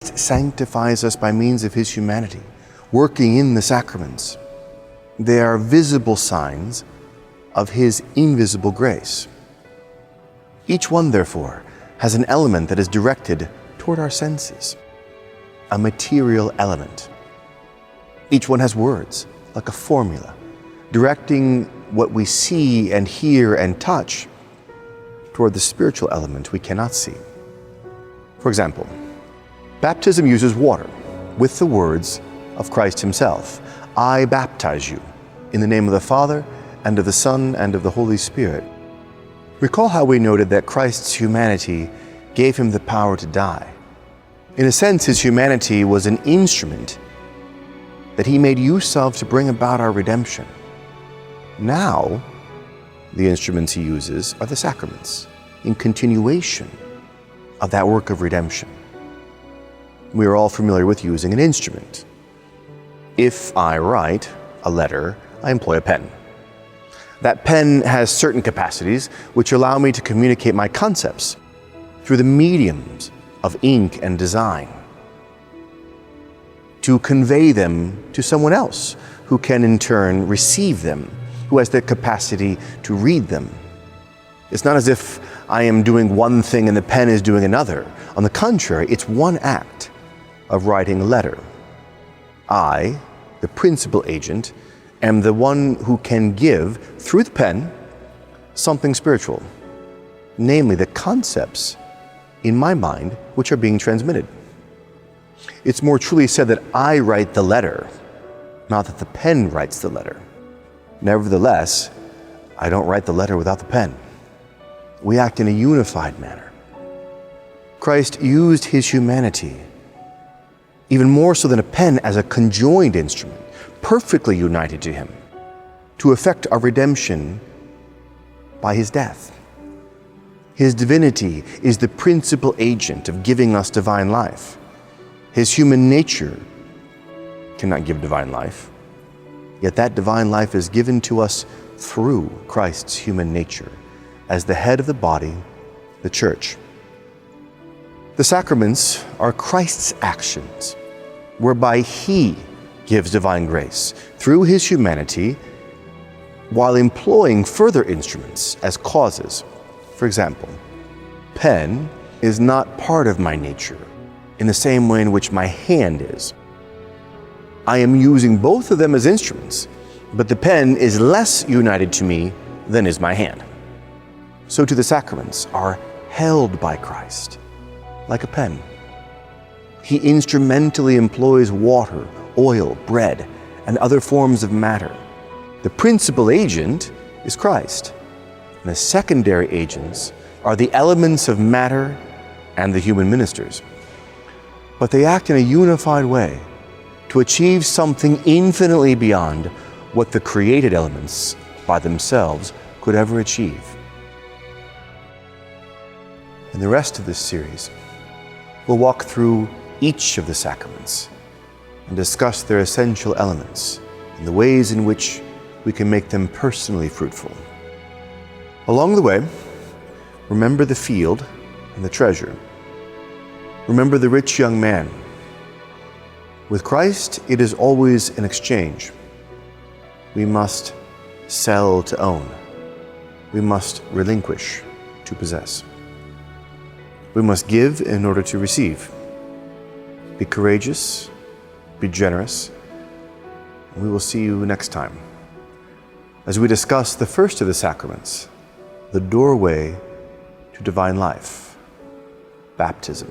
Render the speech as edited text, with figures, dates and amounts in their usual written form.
Christ sanctifies us by means of his humanity, working in the sacraments. They are visible signs of his invisible grace. Each one, therefore, has an element that is directed toward our senses, a material element. Each one has words, like a formula, directing what we see and hear and touch toward the spiritual element we cannot see. For example, baptism uses water with the words of Christ himself. I baptize you in the name of the Father, and of the Son, and of the Holy Spirit. Recall how we noted that Christ's humanity gave him the power to die. In a sense, his humanity was an instrument that he made use of to bring about our redemption. Now, the instruments he uses are the sacraments, in continuation of that work of redemption. We are all familiar with using an instrument. If I write a letter, I employ a pen. That pen has certain capacities which allow me to communicate my concepts through the mediums of ink and design, to convey them to someone else who can in turn receive them, who has the capacity to read them. It's not as if I am doing one thing and the pen is doing another. On the contrary, it's one act of writing a letter. I, the principal agent, am the one who can give, through the pen, something spiritual, namely the concepts in my mind which are being transmitted. It's more truly said that I write the letter, not that the pen writes the letter. Nevertheless, I don't write the letter without the pen. We act in a unified manner. Christ used his humanity, even more so than a pen, as a conjoined instrument, perfectly united to him, to effect our redemption by his death. His divinity is the principal agent of giving us divine life. His human nature cannot give divine life, yet that divine life is given to us through Christ's human nature as the head of the body, the church. The sacraments are Christ's actions, whereby he gives divine grace through his humanity while employing further instruments as causes. For example, pen is not part of my nature in the same way in which my hand is. I am using both of them as instruments, but the pen is less united to me than is my hand. So too the sacraments are held by Christ, like a pen. He instrumentally employs water, oil, bread, and other forms of matter. The principal agent is Christ, and the secondary agents are the elements of matter and the human ministers. But they act in a unified way to achieve something infinitely beyond what the created elements by themselves could ever achieve. In the rest of this series, we'll walk through each of the sacraments and discuss their essential elements and the ways in which we can make them personally fruitful. Along the way, remember the field and the treasure. Remember the rich young man. With Christ, it is always an exchange. We must sell to own. We must relinquish to possess. We must give in order to receive. Be courageous, be generous, and we will see you next time as we discuss the first of the sacraments, the doorway to divine life, baptism.